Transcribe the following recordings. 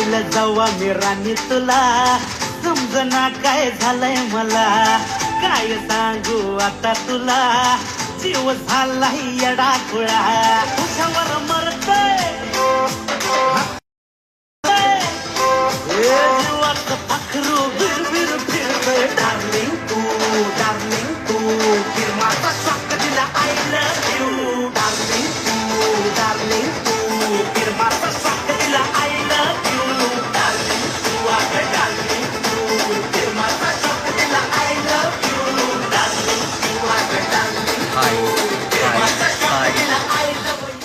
पाहिलं जेव्हा मी राणी तुला समजना काय झालंय मला काय सांगू आता तुला जीव झाला येडा खुळा तुझ्यावर मरतोय जीवाचं पाखरू बिरबिर फिरतोय डार्लिंग तू फिरमाचा शॉक दिला आय लव्ह यू डार्लिंग तू फिरमाचा शॉक दिला आय लव्ह यू डार्लिंग तू फिरमाचा शॉक दिला आय लव्ह यू डार्लिंग फिरमाचा शॉक दिला आय लव्ह यू.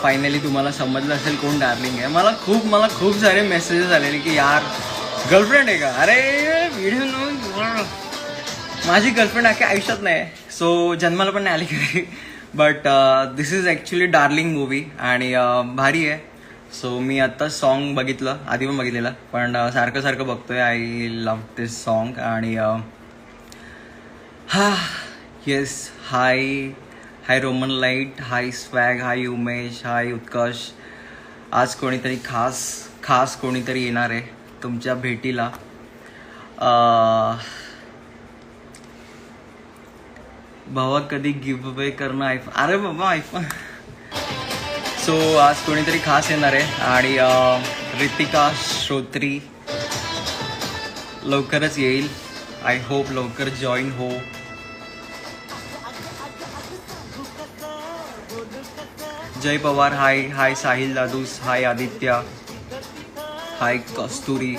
फायनली तुम्हाला समजलं असेल कोण डार्लिंग आहे. मला खूप सारे मेसेजेस आलेले की यार गर्लफ्रेंड आहे का. अरे व्हिडिओ माझी गर्लफ्रेंड अख्या आयुष्यात नाही आहे, सो जन्माला पण नाही आली कधी. But this is actually darling movie आणि भारी आहे. सो मी आत्ता सॉन्ग बघितलं, आधी पण बघितलेलं, पण सारखं बघतोय. I love this song. आणि येस, हाय रोमन लाईट, हाय स्वॅग, हाय उमेश, हाय उत्कर्ष. आज कोणीतरी खास कोणीतरी येणार आहे तुमच्या भेटीला. भावा कधी गिव्ह अवे करणं आयफोन. अरे बाबा आयफोन. सो आज कोणीतरी खास येणार आहे आणि रितिका श्रोत्री लवकरच येईल. आय होप लवकर जॉईन हो. जय पवार, हाय साहिल दादूस, hi Aditya, hi Kasturi.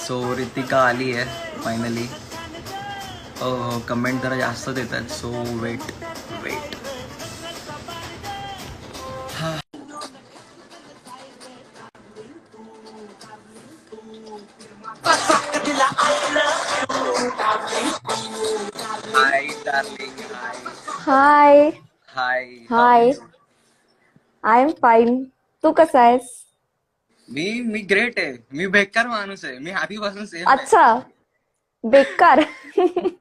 So Ritika आली आहे फायनली. कमेंट जरा जास्त देतात, so wait. Hi darling. Hi hi. I am fine. तू कसा आहेस? मी ग्रेट आहे. मी बेकार माणूस आहे. मी आधीपासून सेम. अच्छा, बेकार.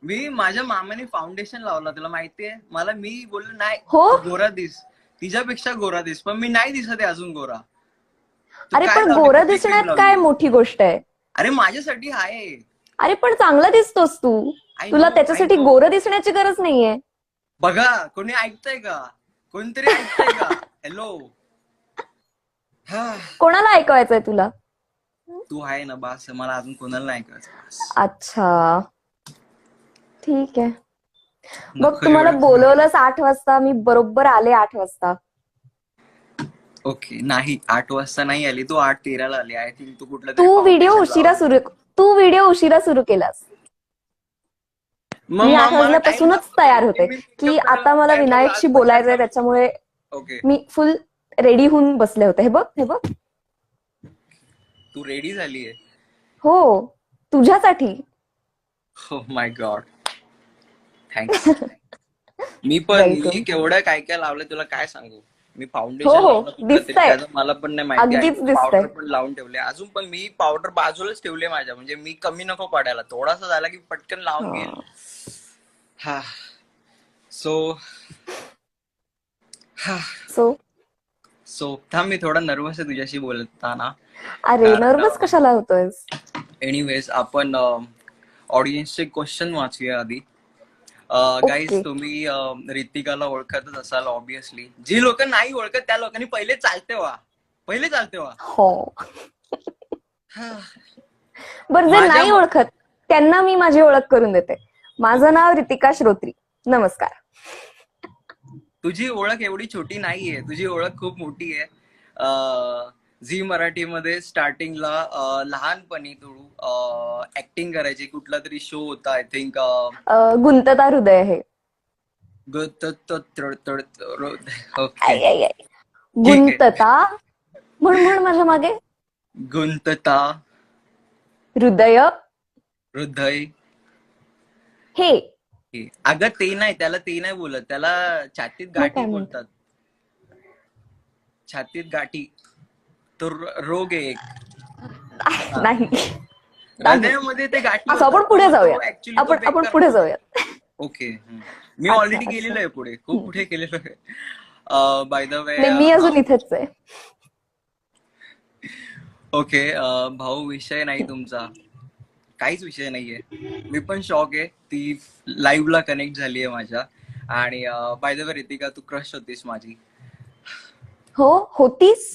मी माझ्या मामाने फाउंडेशन लावला, तुला माहितीये. मी बोललो नाही हो? गोरा दिस, तिच्यापेक्षा गोरा दिस, पण मी नाही दिसत आहे अजून गोरा. तू अरे काय पण लावली? गोरा कुठे दिसण्यात cream काय लावली? मोठी गोष्ट आहे? अरे माझ्यासाठी आहे. अरे पण चांगला दिसतोस तू. I तुला know, त्याच्यासाठी I know. गोरं दिसण्याची गरज नाहीये. बघा कोणी ऐकतंय का? कोणतरी ऐकतंय का? हॅलो. कोणाला ऐकवायचंय तुला? तू आहे ना, बास. मला अजून कोणाला नाही ऐकायचं. बास. अच्छा, ठीक आहे. बघ, नको तुम्हाला एवढं. बोलवलंस 8 वाजता, मी बरोबर आले 8 वाजता. ओके, नाही 8 वाजता नाही आली तू, 8:13 आली. आय थिंक तू कुठला तू व्हिडिओ उशिरा सुरू केलास. मी 8 वाजल्यापासूनच तयार होते की आता मला विनायकशी बोलायचंय, त्याच्यामुळे ओके. मी फुल रेडी होऊन बसले होते. हे बघ. तू रेडी झालीये? हो, तुझ्यासाठी. हो माय गॉड, थँक्स. मी केवढं काय लावलं तुला काय सांगू. मी फाउंडेशन हो, लावलं दिसतंय. त्याचं मला पण नाही माहिती. अगदीच दिसतंय. पावडर पण लावून ठेवले अजून, पण मी पावडर बाजूलाच ठेवले माझ्या, म्हणजे मी कमी नको पडायला. थोडासा झाला की पटकन लावून घेईल. हा. सो थांब, मी थोडा नर्वस आहे तुझ्याशी बोलताना. अरे नर्वस कशाला होतोयस? एनिवेज, आपण ऑडियन्सचे क्वेश्चन वाचूया आधी. गाईज, तुम्ही रितिकाला ओळखतच असाल ऑब्विसली. जी लोक नाही ओळखत त्या लोकांनी पहिले चालते व्हा. हो. बरं, जे नाही ओळखत त्यांना मी माझी ओळख करून देते. माझं नाव रितिका श्रोत्री. नमस्कार. तुझी ओळख एवढी छोटी नाहीये, तुझी ओळख खूप मोठी आहे. झी मराठीमध्ये स्टार्टिंगला लहानपणी तू ऍक्टिंग करायची. कुठला तरी शो होता, आय थिंक गुंतता हृदय हे. गुंतता म्हण माझ्या मागे. गुंतता हृदय हे. अगं ते नाही बोलत, त्याला छातीत गाठी बोलतात. छातीत गाठी तो रोग आहे एक. नाही, हृदयामध्ये ते गाठी. आपण पुढे जाऊया. आपण पुढे जाऊयात. ओके, मी ऑलरेडी गेलेलो आहे पुढे, खूप पुढे गेलेलो आहे. बाय द वे, मी अजून इथेच आहे. ओके, भाऊ विषय नाही तुमचा, काहीच विषय नाहीये. मी पण शॉक आहे, ती लाईव्हला कनेक्ट झालीये माझ्या. आणि बाय द वे रितिका, तू क्रश होतीस माझी. हो होतीस.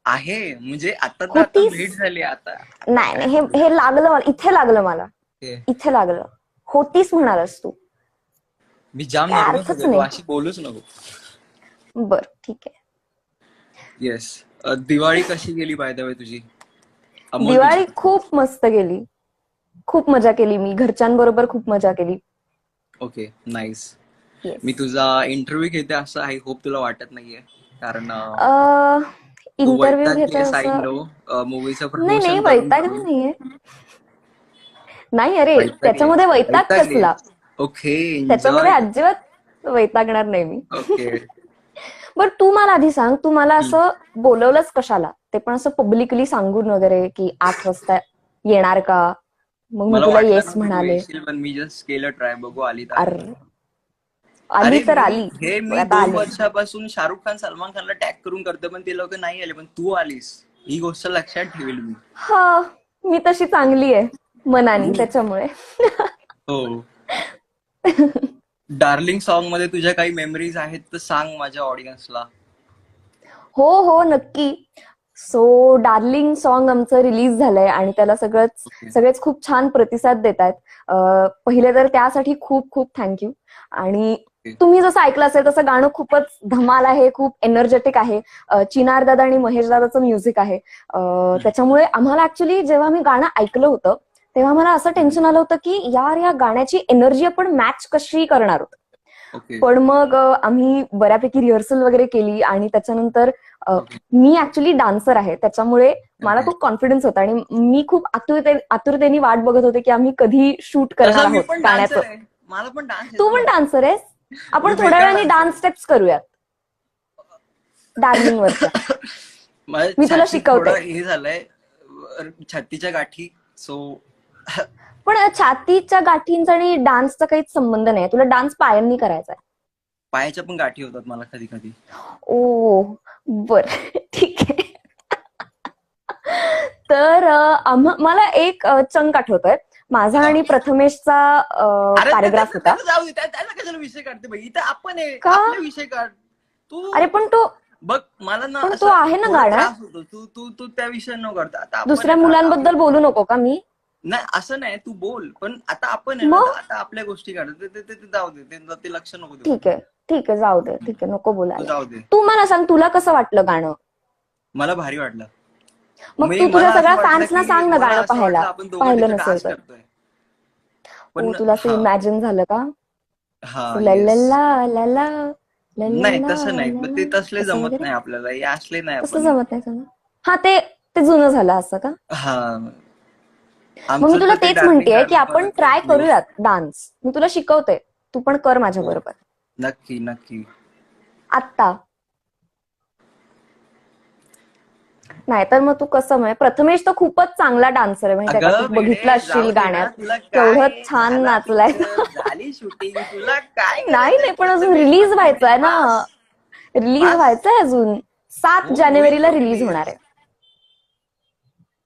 आहे म्हणजे आता तर आता होतीस. भेट झाली आता. नाही नाही, हे लागलं मला, इथे लागलं मला, ओके. इथे लागलं. होतीस म्हणालास तू, मी जाम काय नर्वस अर्थच होतो, तू नाही. अशी बोलूच नको. बर ठीक आहे. येस. दिवाळी कशी गेली बाय द वे तुझी? अमोल दिवाळी तुझी. खूप मस्त गेली, खूप मजा केली मी, घरच्यांबरोबर खूप मजा केली. Okay, nice. येस. मी तुझा इंटरव्ह्यू घेते असं आय होप तुला वाटत नाहीये, कारण तू इंटरव्ह्यू घेत वैतागलीस आय असं? नो मूवीचं नाही नाही, प्रमोशन करून वैतागली करून. नाहीये. नाही अरे, वैतागलीस त्याच्यामध्ये वैताग कसला, वैतागलीस ओके, त्याच्यामध्ये एन्जॉय. अजिबात वैतागणार नाही मी. ओके. बर तू मला आधी सांग, तू मला असं बोलवलंच कशाला, ते पण असं पब्लिकली सांगून वगैरे, की 8 वाजता येणार का? मग मी मला तुला वाटलं येस नव्हतं तू म्हणाले. येशील, पण मी जस्ट केलं ट्राय, बघू आली तर आली. अर आली अरे तर आली, मी आता 2 आली. वर्षापासून शाहरुख खान सलमान खानला टॅग करून करतो, पण ते लोक नाही आले, पण तू आलीस. ही गोष्ट लक्षात ठेवेल मी. हा, मी तशी चांगली आहे मनानी, त्याच्यामुळे. हो. डार्लिंग सॉन्ग मध्ये तुझ्या काही मेमरीज आहेत तर सांग माझ्या ऑडियन्सला. हो हो नक्की. सो डार्लिंग सॉन्ग आमचं रिलीज झालंय आणि त्याला सगळेच खूप छान प्रतिसाद देत आहेत. पहिले तर त्यासाठी खूप खूप थँक्यू. आणि तुम्ही जसं ऐकलं असेल तसं गाणं खूपच धमाल आहे, खूप एनर्जेटिक आहे. चिनार दादा आणि महेश दादाचं म्युझिक आहे. त्याच्यामुळे आम्हाला ऍक्च्युली जेव्हा मी गाणं ऐकलं होतं तेव्हा मला असं टेन्शन आलं होतं की यार, या गाण्याची एनर्जी आपण मॅच कशी करणार आहोत. पण मग आम्ही बऱ्यापैकी रिहर्सल वगैरे केली आणि त्याच्यानंतर मी ऍक्च्युली डान्सर आहे, त्याच्यामुळे मला खूप कॉन्फिडन्स होता आणि मी खूप आतुरतेने वाट बघत होते की आम्ही कधी शूट करणार तसा मी आहोत पण गाण्याचं. डान्सर आहे, मला पण डान्स तू येतो पण ना. डान्सर आहेस? आपण मी थोड्या बेकार वेळाने डान्सर डान्स स्टेप्स करूयात डार्लिंग वरच्या. आहे. माझ्या मी तुला छातीत शिकवते. थोडं हे झालंय, छातीच्या गाठी. सो पण छातीच्या गाठींचा आणि डान्सचा काहीच संबंध नाही, तुला डान्स पायांनी करायचा आहे. पायाच्या पण गाठी होतात मला कधी कधी. ओ बर ठीक आहे. तर मला एक चंक आठवतोय, माझा आणि प्रथमेशचा अरे पॅराग्राफ होता. त्याला जाऊ दे, त्याला कशाला विषय काढते बाई, इथं आपण आहे, का? आपले विषय काढ तू. अरे पण तो बघ मला ना पण तो असं आहे ना थोडा गाण्यात. त्रास होतो, तू तू तू त्या विषय न करता. आता आपण दुसऱ्या आहे ना, आता मुलांबद्दल बोलू नको का मी? नाही असं नाही, तू बोल, पण आता आपण आहे ना, मग आता आपल्या गोष्टी काढ, ते जाऊ दे, ते लक्ष नको देऊ. ठीक आहे, ठीक आहे, जाऊ दे, ठीक आहे, नको तू बोलायला. जाऊ दे. तू मला सांग, तुला कसं वाटलं गाणं? मला भारी वाटलं. मग तू तुझ्या मला असं सगळ्या वाटलं फॅन्सना की सांग ना मला गाणं असं वाटलं आपण दोघं पाहिलं तिथे नसेल डान्स तर. करतोय. ओ पण तुला असं हा इमॅजिन झालं का? हा ला ला येस. ला ला ला ला नाही ला तसं नाही, ला ते ला, तसले तसं जमत वगैरे नाही आपल्याला, हे असले नाही तसं आपण. जमत नाही समजा. हा, ते ते जुनं झालं असं का? हा, मग मी आमचं तुला तर ते तेच डार्लिंग म्हणतेय की डार्लिंग आपण परत ट्राय व्यवस्थित. करूयात डान्स, मी तुला शिकवते, तू पण कर माझ्या हो, बरोबर नक्की नक्की. आत्ता. नाही तर मग तू कसं, म्हणजे प्रथमेश तर खूपच चांगला डान्सर आहे माहितीये का, तू अगं बघितलं वेडे, असशील जाऊ दे गाण्यात ना, तुला केवढं काय छान झाला नाचलाय. पिक्चर, झाली शूटिंग, तुला काय नाही करायचंय नाही, पण अजून प्रथमेश रिलीज मध्ये व्हायचंय ना, पास. रिलीज पास व्हायचंय अजून. 7 होईल जानेवारीला तो रिलीज होणार रिलीज, आहे.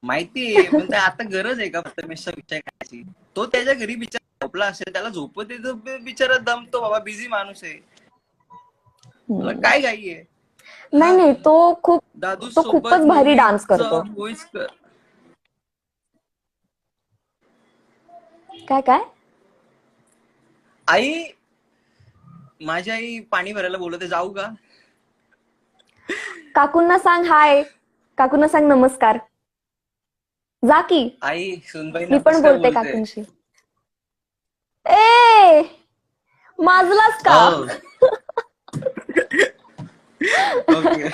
माहितीये, पण ते आता गरज आहे का प्रथमेशचा विषय करायची? तो त्याच्या घरी बिचारा झोपला असेल, त्याला झोपत बिचारा दमतो बाबा, बिझी माणूस आहे, तुला हम्म. काय घाई आहे? नाही हा, नाही, दादू तो सोबत खूपच भारी डान्स करतो. मूवीज. काय काय? आई, माझी आई पाणी भरायला बोलते, जाऊ का? काकूंना सांग हाय, काकूंना सांग नमस्कार, जा की. आई सुनबाई मी पण नमस्कार बोलते बोलते. काकूंशी. ए माजलास का? हो. ओके.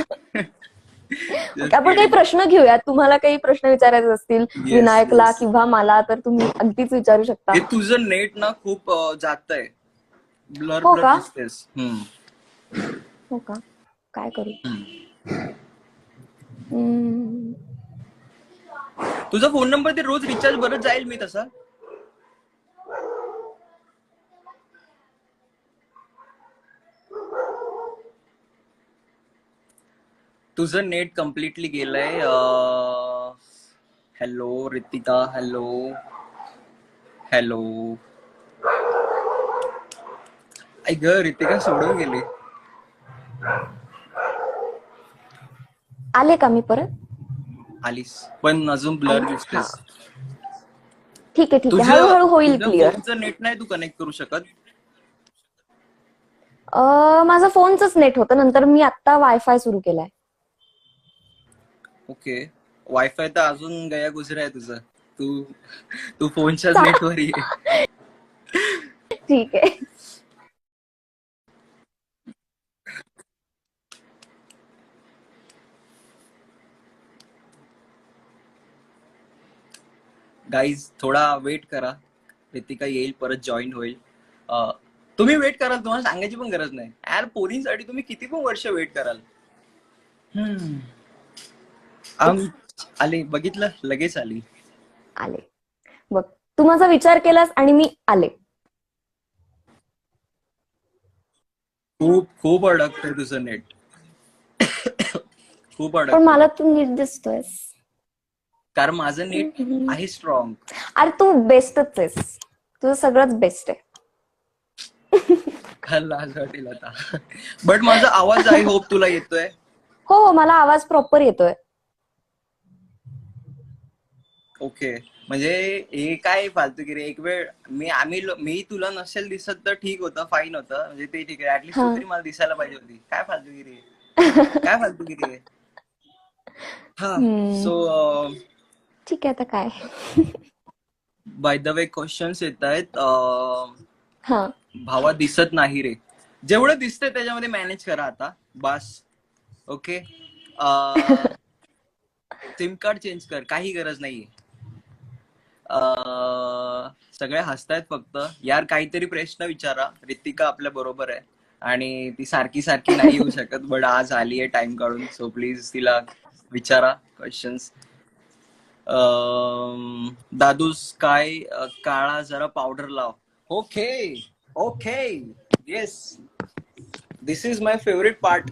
आपण काही प्रश्न घेऊयात, तुम्हाला काही प्रश्न विचारायचे असतील येस विनायकला येस. किंवा मला तर तुम्ही अगदीच विचारू शकता. हे तुझं नेट ना खूप जात आहे, ब्लर हो ब्लर का? दिसतेस. हो का? काय करू? हम्म. तुझा फोन नंबर ते रोज रिचार्ज बरंच जाईल मी तसा. तुझं नेट कम्प्लिटली गेलंय. Hello Ritika, hello hello. आई ग, रितिका सोडून गेली. आले का मी परत? आलीस पण अजून ब्लर हा, दिसतेस. ठीक आहे ठीक आहे, तुझं हळूहळू होईल तुझ्या क्लिअर. फोनचं नेट नाही तू कनेक्ट करू शकत? माझं फोनचंच नेट होतं, नंतर मी आता वायफाय सुरू केलाय. ओके. वायफाय तर अजून गया गुजरा आहे तुझं. तू तू फोनच्याच नेटवर ये. ठीक आहे. गाईज थोडा वेट करा, रितिका येईल, परत जॉईन होईल. तुम्ही वेट कराल, तुम्हाला सांगायची पण गरज नाही यार. पोरींसाठी तुम्ही किती पण वर्ष वेट कराल. हम्म. आली, बघितलं, लगेच आली. आले बघ, तू माझा विचार केलास आणि मी आले. खूप खूप अडकतंय तुझं नेट. खूप पण अडकतंय. मला तू नीट दिसतोयस. कारण माझं नेट आहे स्ट्रॉंग. अरे तू बेस्टच आहेस, तुझं सगळंच बेस्ट आहे. लाज वाटेल आता. बट माझा आवाज, आय होप तुला येतोय. हो हो, मला आवाज प्रॉपर येतोय. ओके. म्हणजे हे काय फालतूगिरी. एक वेळ मी तुला नसेल दिसत तर ठीक होतं, फाईन होतं, म्हणजे ते ठीक आहे. ऍटलीस्ट हा. तू तरी मला दिसायला पाहिजे होती. काय फालतूगिरी आहे, काय फालतूगिरी आहे. हा. सो ठीक आहे, आता काय. बाय द वे क्वेश्चन्स येत आहेत. हा. भावा दिसत नाही रे. जेवढं दिसतंय त्याच्यामध्ये मॅनेज करा आता, बास. ओके. सिम कार्ड चेंज कर, काही गरज नाहीये. सगळे हसतायत फक्त. यार काहीतरी प्रश्न विचारा, रितिका आपल्या बरोबर आहे आणि ती सारखी सारखी नाही येऊ शकत, बट आज आली आहे टाइम काढून. सो प्लीज तिला विचारा क्वेश्चन्स. दादूस काय काळा जरा पावडर लाव. Okay okay, yes, this is my favourite part.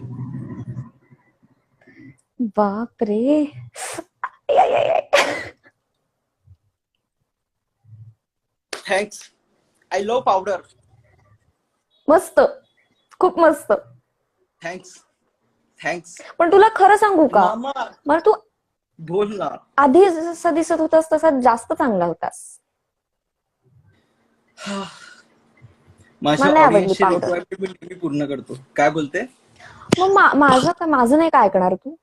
बाप रे. आय, आय, आय, आय. Thanks, I love powder. मस्त, खूप मस्त. Thanks thanks. पण तुला खरं सांगू का, मामा मला तू बोल ना. आधी जसा दिसत होतास तसा जास्त चांगला होतास. माझ्या मला नाही आवडली ऑडियन्सची पावडर. रिक्वायरमेंट मी नेहमी पूर्ण करतो. काय बोलते? मग माझं नाही काय ऐकणार तू?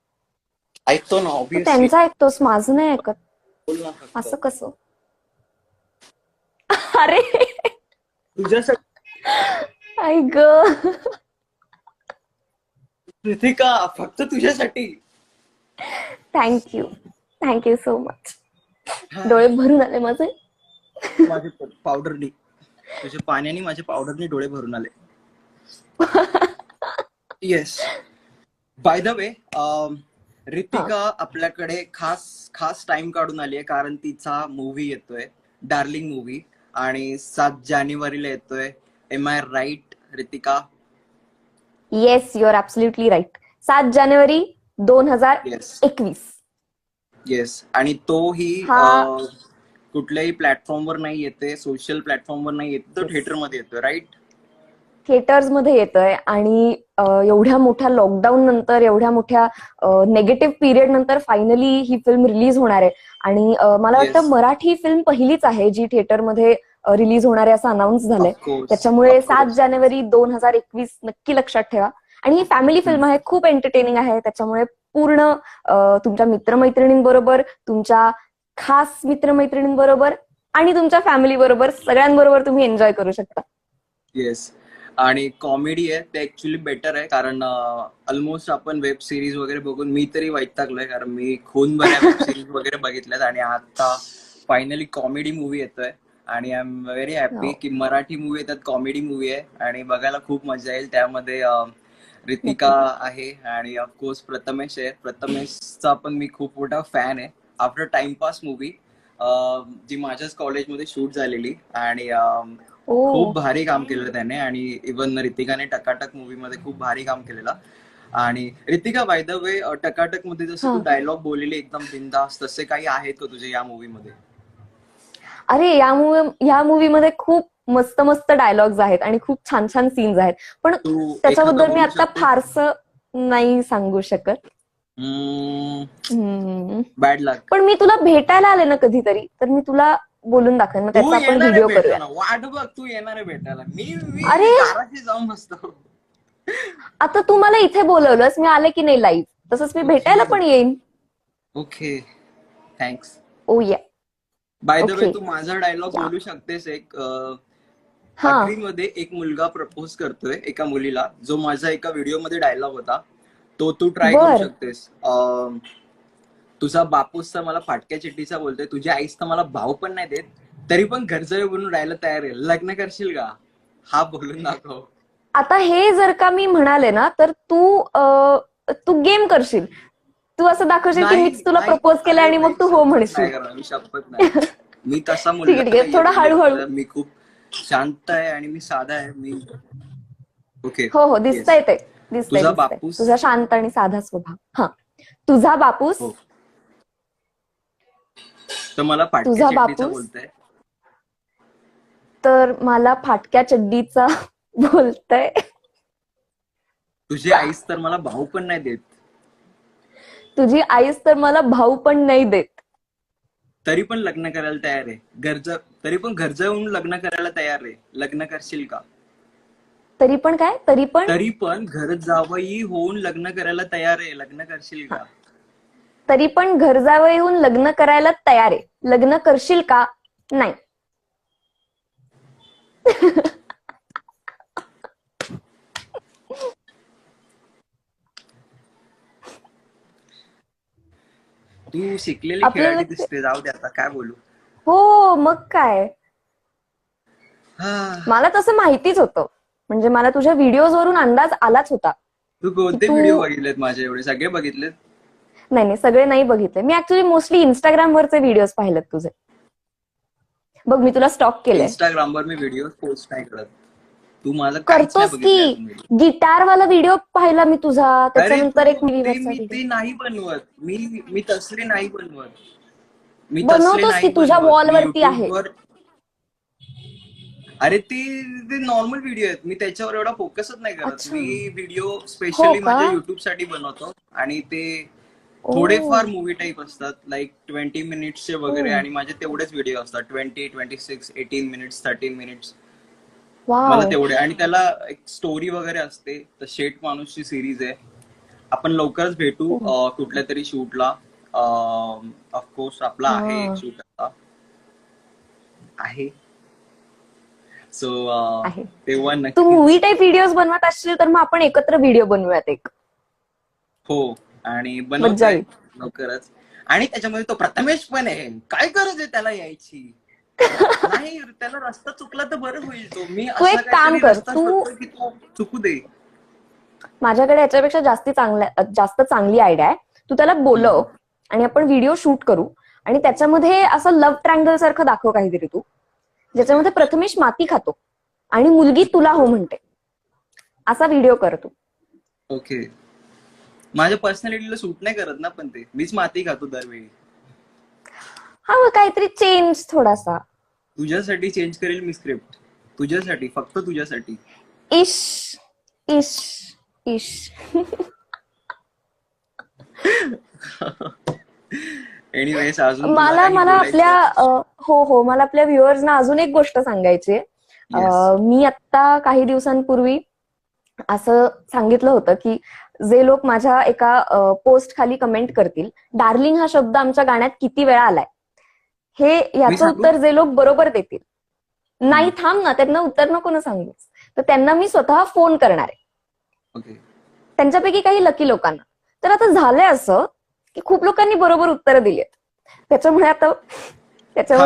ऐकतो ना, तू ऑब्विसली. त्यांचं ऐकतोस, माझं नाही ऐकत. बोल ना फक्त. असं कसं? अरे तुझ्यासाठी आई ग. रितिका, फक्त तुझ्यासाठी. Thank you so much. डोळे भरून आले माझे. माझे पावडरनी, तुझ्या पाण्याने माझ्या पावडरनी डोळे भरून आले. Yes. Bye the way, Ritika आपल्याकडे खास खास टाइम काढून आली आहे, कारण तिचा मूवी येतोय, डार्लिंग मूवी, आणि 7 जानेवारीला येतोय. Am I right Ritika? Yes, you are absolutely right. 7 जानेवारी 2021. येस. आणि तोही हा. कुठल्याही प्लॅटफॉर्मवर नाही येते, सोशल प्लॅटफॉर्मवर नाही येते, तो Yes. थिएटरमध्ये येतोय, राईट? थिएटर्स मध्ये येतोय. आणि एवढ्या मोठ्या लॉकडाऊन नंतर, एवढ्या मोठ्या नेगेटिव्ह पिरियड नंतर फायनली ही फिल्म रिलीज होणार आहे. आणि मला वाटतं Yes. मराठी फिल्म पहिलीच आहे जी थिएटरमध्ये रिलीज होणार आहे असं अनाऊन्स झालंय. ऑफकोर्स. त्याच्यामुळे 7 जानेवारी 2021 नक्की लक्षात ठेवा. आणि ही फॅमिली फिल्म आहे, खूप एंटरटेनिंग आहे. त्याच्यामुळे पूर्ण तुमच्या मित्रमैत्रिणींबरोबर, तुमच्या खास मित्रमैत्रिणींबरोबर आणि तुमच्या फॅमिली बरोबर, सगळ्यांबरोबर तुम्ही एन्जॉय करू शकता. येस. आणि कॉमेडी आहे ते ऍक्च्युली बेटर आहे, कारण ऑलमोस्ट आपण वेब सिरीज वगैरे बघून मी तरी वैतागलोय, कारण मी खून बऱ्या वेब सिरीज वगैरे बघितल्यात, आणि आता फायनली कॉमेडी मूवी येतोय. आणि आय एम व्हेरी हॅपी की मराठी मूवी येतात, कॉमेडी मूवी आहे, आणि बघायला खूप मजा येईल. त्यामध्ये रितिका आहे आणि ऑफकोर्स प्रथमेश आहे. प्रथमेशचा पण मी खूप मोठा फॅन आहे. आफ्टर टाइमपास मूवी, जी माझ्याच कॉलेजमध्ये शूट झालेली, आणि खूप भारी काम केलेलं त्याने. आणि इव्हन रितिकाने टकाटक मूवी मध्ये खूप भारी काम केलेलं. आणि रितिका बाय द वे टकाटक मध्ये जसं तू हा. डायलॉग बोललेली एकदम बिंदास, तसे काही आहेत का तुझे या मूवी मध्ये? अरे या मूवी मध्ये खूप मस्त मस्त डायलॉग्स आहेत आणि खूप छान छान सीन्स आहेत, पण तू एखादा त्याच्याबद्दल मी बोलू आता शकते? फारसं नाही सांगू शकत. हम्म. बॅड लक. पण मी तुला भेटायला आले ना कधीतरी, तर मी तुला बोलून दाखवेन, मग तू त्याचा आपण येणार आहे व्हिडिओ करूया. भेटायला, वाट बघ, तू येणार आहे भेटायला. मी मी अरे दाराशी जाऊन बसतो. आता तू मला इथे बोलवलंस, मी आले की नाही लाईव्ह, तसंच मी भेटायला पण येईन. Okay, thanks. Oh yeah. By the way okay. तू माझा डायलॉग बोलू शकतेस एक? हा. आखरीमध्ये एक मुलगा प्रपोज करतोय एका मुलीला, जो माझा एका व्हिडिओ मध्ये डायलॉग होता, तो तू ट्राय करू बर. शकतेस. तुझा बापूस तर मला फाटक्या चिठ्ठीचा बोलतोय, तुझी आईस तर मला भाव पण नाही देत, तरी पण घरचं बनून राहायला तयार आहे, लग्न करशील का? हा बोलून दाखव. आता हे जर का मी म्हणाले ना, तर तू गेम करशील. तू असं दाखवशील की नाही मीच तुला नाही, प्रपोज केलं अरे आणि मग मी तू हो शपथ म्हणशील. नाही करणार, मी शपथ नाही. मी तसा ठीक मुलगा आहे, ठीक आहे. नाहीये, थोडं हळूहळू. म्हणजे मी खूप शांत आहे आणि मी साधा आहे. मी ओके. हो हो, येस. दिसतंय ते. दिसतंय तुझा दिसतंय बापूस. तुझा शांत आणि साधा स्वभाव. हा. तुझा बापूस. हो, तर मला फाटक्या तुझा चिठ्ठीचा बापूस बोलतोय. तर मला फाटक्या चड्डीचा बोलतय. तुझी आईस तर मला भाऊ पण नाही देत, तुझी आईस तर मला भाऊ पण नाही देत, तरी पण लग्न करायला तयार आहे. तरी पण घरचं येऊन लग्न करायला तयार आहे, लग्न करशील का? तरी पण काय, तरी पण तरी पण घर जावई होऊन लग्न करायला तयार आहे, लग्न करशील का? तरी पण घर जावं येऊन लग्न करायला तयार आहे, लग्न करशील का? नाही. तू शिकलेली आपल्याला खेळाडी दिसते, जाऊ दे आता काय बोलू. हो, मग काय. हा. मला तसं माहितीच होतं, म्हणजे मला तुझ्या व्हिडिओज वरून अंदाज आलाच होता तू की कोणते तू. व्हिडिओ बघितलेत माझे? एवढे सगळे बघितलेत? नाही नाही, सगळे नाही बघितले मी. ऍक्च्युली मोस्टली इंस्टाग्राम वरचे व्हिडिओज पाहिलेत तुझे. बघ, मी तुला स्टॉक केलंय. इंस्टाग्रामवर मी व्हिडिओ पोस्ट नाही करत. तू माझं काहीच नाही करतोस बघितलं की. अजून व्हिडिओ. गिटारवाला व्हिडिओ पाहिला मी तुझा, अरे त्याच्यानंतर एक तू मुलीवरचा मी व्हिडिओ. ते नाही बनवत. मी तसले नाही बनवत. मी तसले बनवतोस नाही की, तुझ्या बनवत. वॉल मी वरती आहे. युट्यूबवर. अरे ते नॉर्मल व्हिडिओ आहेत, मी त्याच्यावर एवढा फोकसच नाही करत. अच्छा. मी व्हिडिओ हो स्पेशली का? माझ्या युट्यूब साठी बनवतो, आणि ते ओ. थोडेफार मूवी टाईप असतात, लाईक 20 मिनिट्सचे वगैरे, ओ. आणि माझे तेवढेच व्हिडिओ असतात, 20, 26, 18 मिनिट्स, 13 मिनिट्स. मला वाव. तेवढे, आणि त्याला एक स्टोरी वगैरे असते. तर शेठ माणूसची सिरीज आहे. आपण लवकरच भेटू ओ. कुठल्या तरी शूटला. ऑफकोर्स आपला आहे एक हा. शूट आता आहे. सो आहे. तेव्हा तू नक्की. मूवी टाईप व्हिडिओज बनवत असशील तर मग आपण एकत्र व्हिडिओ बनवूयात एक. हो, आणि मज्जा बनवतोय येईल. लवकरच. आणि त्याच्यामध्ये तो प्रथमेश पण आहे. काय गरज आहे त्याला यायची? नाही, त्याला रस्ता चुकला तर बरं होईल. तो मी तू असा एक काम काहीतरी कर, रस्ता तू शोधतोय की तो चुकू दे. माझ्याकडे याच्यापेक्षा जास्त चांगली आयडिया आहे. तू त्याला बोलव आणि आपण व्हिडिओ शूट करू, आणि त्याच्यामध्ये असं लव्ह ट्रँगल सारखं दाखव काहीतरी तू, ज्याच्यामध्ये प्रथमेश माती खातो आणि मुलगी तुला हो म्हणते, असा व्हिडिओ कर तू. ओके. माझ्या पर्सनॅलिटीला सूट नाही करत ना, पण ते मीच माती खातो दरवेळी. हा, मग काहीतरी चेंज थोडासा. तुझ्यासाठी चेंज करेल मी स्क्रिप्ट, तुझ्यासाठी, फक्त तुझ्यासाठी. इश इश इश. एनिवेज, अजून तुला मला काही मला आपल्या बोलायचं? हो, मला आपल्या व्ह्युअर्सना अजून एक गोष्ट सांगायची आहे. Yes. मी आता काही दिवसांपूर्वी असं सांगितलं होतं की जे लोक माझ्या एका पोस्ट खाली कमेंट करतील, डार्लिंग हा शब्द आमच्या गाण्यात किती वेळा आलाय, हे याचं सांगू? उत्तर जे लोक बरोबर देतील. नाही, थांब ना, त्यांना उत्तर नको ना सांगूस. तर त्यांना मी स्वतः फोन करणार आहे, ओके. त्यांच्यापैकी काही लकी लोकांना. तर आता झालंय असं की खूप लोकांनी बरोबर उत्तरं दिली आहेत, त्याच्यामुळे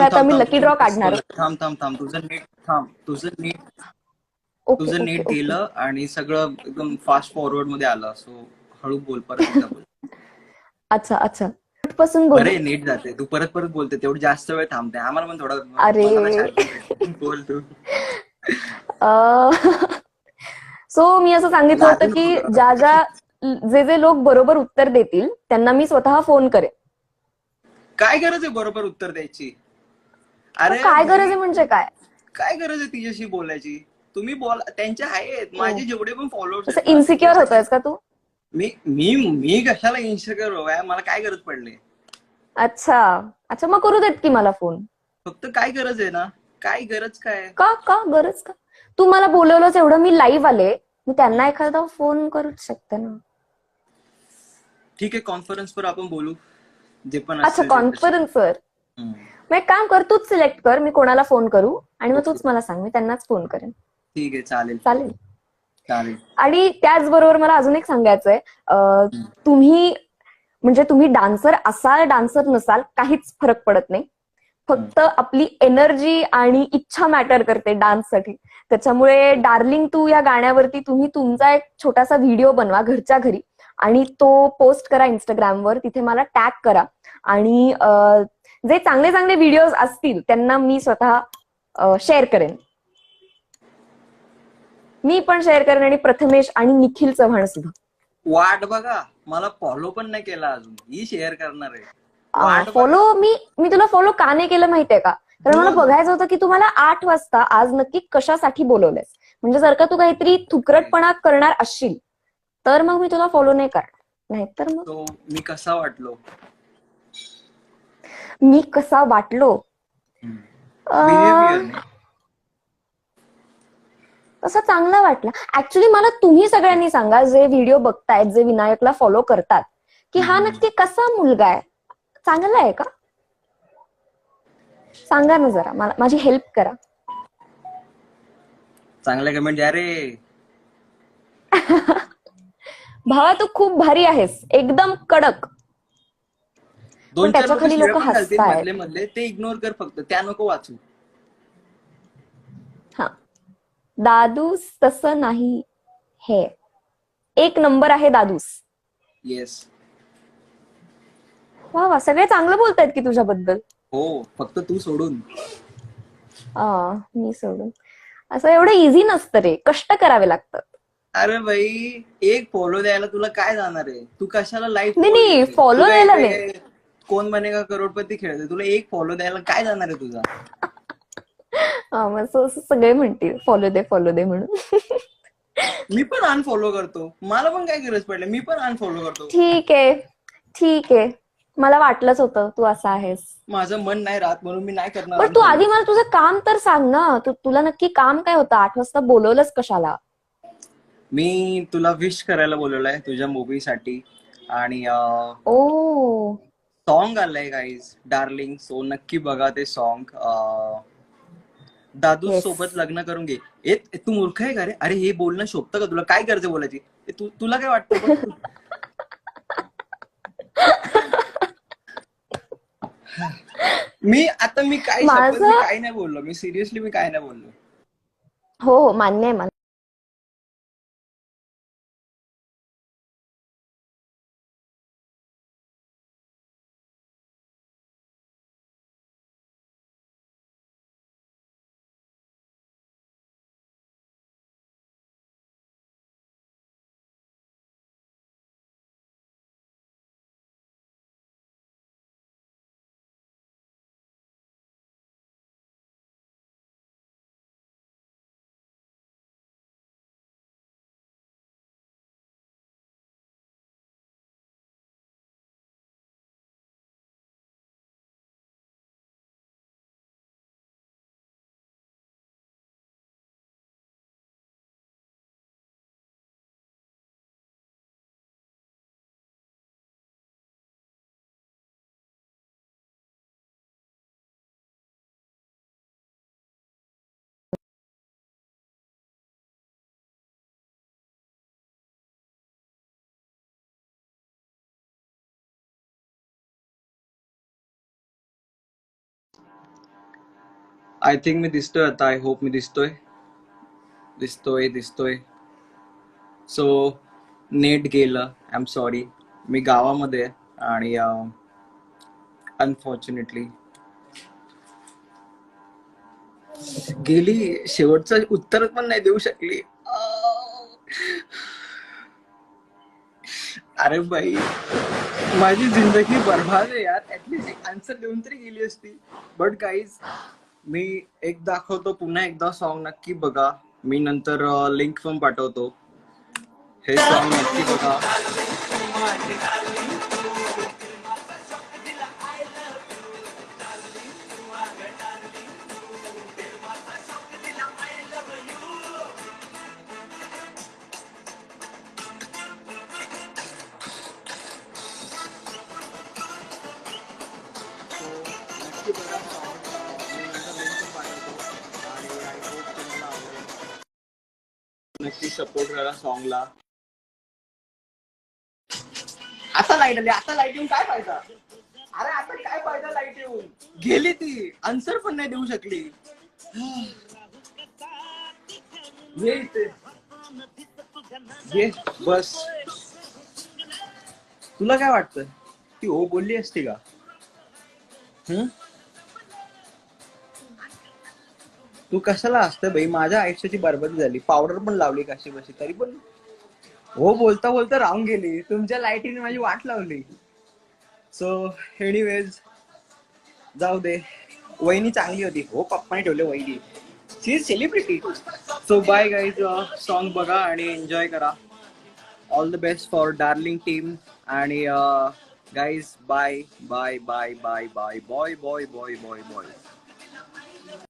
आता मी लकी ड्रॉ काढणार. थांब. तुझं ओके ओके नेट ओके. गेलं आणि सगळं एकदम फास्ट फॉरवर्ड मध्ये आलं. सो हळू बोल, परत एकदा बोल. अच्छा अच्छा, कुठपासून बोलू? बरे, नेट जाते, तू परत बोलते, तेवढं जास्त वेळ थांबते. आम्हाला पण थोडा अरे. मला शांती भेटते. बोल तू. सो मी असं सांगितलं होतं लाजू की नको जरा. ज्या जे जे लोक बरोबर उत्तर देतील त्यांना मी स्वतः फोन करेन. काय गरज आहे बरोबर उत्तर द्यायची? अरे काय भाई, गरज आहे म्हणजे काय? काय गरज आहे तिच्याशी बोलायची? तुम्ही बोला, त्यांच्या आहेत. माझे जेवढे पण फॉलोअर्स असं इन्सिक्युअर होतोयस का तू? मी मी मी कशाला इन्सिक्युअर हो यार, मला काय गरज पडली? अच्छा अच्छा, मग करू देत की मला फोन. फक्त काय गरज आहे ना, काय गरज काय? का का गरज का? तू मला बोलवलंच एवढं, मी लाईव्ह आले, मी त्यांना एखादा फोन करूच शकते ना. ठीक आहे, कॉन्फरन्सवर आपण बोलू जे पण अच्छा, असेल ते. कॉन्फरन्सवर. हम्म. मग एक काम कर, तूच सिलेक्ट कर मी कोणाला फोन करू आणि मग Okay. तूच मला सांग, मी त्यांनाच फोन करेन. ठीक आहे, चालेल चालेल. चालेल. आणि त्याचबरोबर मला अजून एक सांगायचंय, तुम्ही म्हणजे तुम्ही डान्सर असाल डान्सर नसाल काहीच फरक पडत नाही. फक्त आपली एनर्जी आणि इच्छा मॅटर करते डान्ससाठी. त्याच्यामुळे डार्लिंग तू या गाण्यावरती तुम्ही तुमचा एक छोटासा व्हिडिओ बनवा घरच्या घरी आणि तो पोस्ट करा इंस्टाग्रामवर. तिथे मला टॅग करा आणि जे चांगले चांगले व्हिडिओज असतील त्यांना मी स्वतः शेअर करेन. मी पण शेअर करेन आणि प्रथमेश आणि निखिल चव्हाण सुद्धा. वाट बघा, मला फॉलो पण नाही केला अजून, ही शेअर करणार आहे. वाट फॉलो मी तुला फॉलो का नाही केलं माहितीये का? कारण मला बोल. बघायचं होतं की तुम्हाला 8 वाजता आज नक्की कशासाठी बोलवलंयस. म्हणजे जर का तू काहीतरी थुकरटपणा करणार असशील तर मग मी तुला फॉलो नाही करणार. नाहीतर मग तो मी कसा वाटलो? मी कसा वाटलो? बिहेवियर तसा चांगला वाटला. ऍक्च्युली मला तुम्ही सगळ्यांनी सांगा, जे व्हिडिओ बघतायत, जे विनायकला फॉलो करतात, की हा नक्की कसा मुलगा आहे, चांगला आहे का? सांगा ना जरा, मला माझी हेल्प करा. चांगल्या कमेंट द्या रे. भावा तू खूप भारी आहेस, एकदम कडक. दोन चार त्याच्या खाली लोक शिव्या पण घालतील हसतायत. मधले मधले, ते इग्नोर कर फक्त, त्या नको वाचू. हा, दादूस तसं नाही हे, एक नंबर आहे दादूस. येस. वा वा, सगळे चांगलं बोलतायत की तुझ्याबद्दल. हो, फक्त तू सोडून. मी सोडून. असं एवढं इझी नसतं रे, कष्ट करावे लागतात. अरे भाई, एक फॉलो द्यायला तुला काय जाणार आहे? तू कशाला लाईफ नाही, follow द्यायला नाही. कोण बनेगा करोडपती खेळते, तुला एक फॉलो द्यायला काय जाणार आहे तुझा? मग सगळे म्हणतील फॉलो दे म्हणून. मी पण अनफॉलो करतो, मला पण काय गरज पडली, मी पण अनफॉलो करतो. ठीक आहे, मला वाटलंच होतं तू असा आहेस. माझं मन नाही राहत म्हणून मी नाही करणार. पण तू आधी मला तुझं काम तर सांग ना, तुला नक्की काम काय होतं? 8 वाजता बोलवलंच कशाला? मी तुला विश करायला बोलवलंय तुझ्या मूवीसाठी आणि ओ, सॉन्ग आलंय गाईज, डार्लिंग. सो नक्की बघा ते सॉन्ग. दादू Yes. सोबत लग्न करून घे. तू मूर्ख आहे का रे? अरे हे बोलणं शोभतं का तुला? काय गरज आहे बोलायची? तुला काय वाटतं? मी काय शपथ, मी काय नाही बोललो. मी सिरियसली मी काय नाही बोललो. हो मान्य आहे मला. आय थिंक मी दिसतोय आता. आय होप मी दिसतोय. सो नेट गेलं. I am sorry. मी गावामध्ये आहे आणि अनफॉर्च्युनेटली गेली. शेवटचं उत्तर पण नाही देऊ शकली. अरे बाई, माझी जिंदगी बर्बाद आहे यार. ऍटलीस्ट एक आन्सर देऊन तरी गेली असती. बट गाईज, मी एक दाखवतो पुन्हा एकदा सॉन्ग, नक्की बघा. मी नंतर लिंक पण पाठवतो. हे सॉन्ग नक्की बघा. नक्की बघा song. मी नंतर link पण पाठवतो. आणि I hope तुम्हाला आवडेल. नक्की सपोर्ट करा सॉन्गला. आता लाईट आली, आता लाईट येऊन काय फायदा? अरे आता काय फायदा लाईट येऊन? गेली ती, आन्सर पण नाही देऊ शकली. ये इथे, ये बस. तुला काय वाटतं, ती ओ बोलली असती का? तू कशाला असतं भाई? माझ्या आयुष्याची बरबादी झाली. पावडर पण लावली कशी बशी, तरी पण हो बोलता बोलता राहून गेली. तुमच्या लाईटीने माझी वाट लावली. सो एनिवेज, जाऊ दे. वहिनी चांगली होती हो, पप्पाने ठेवले वहिनी. She is celebrity. So bye guys, song बघा आणि एन्जॉय करा. All the best for darling team. आणि guys, bye bye bye bye bye. Boy boy boy boy boy.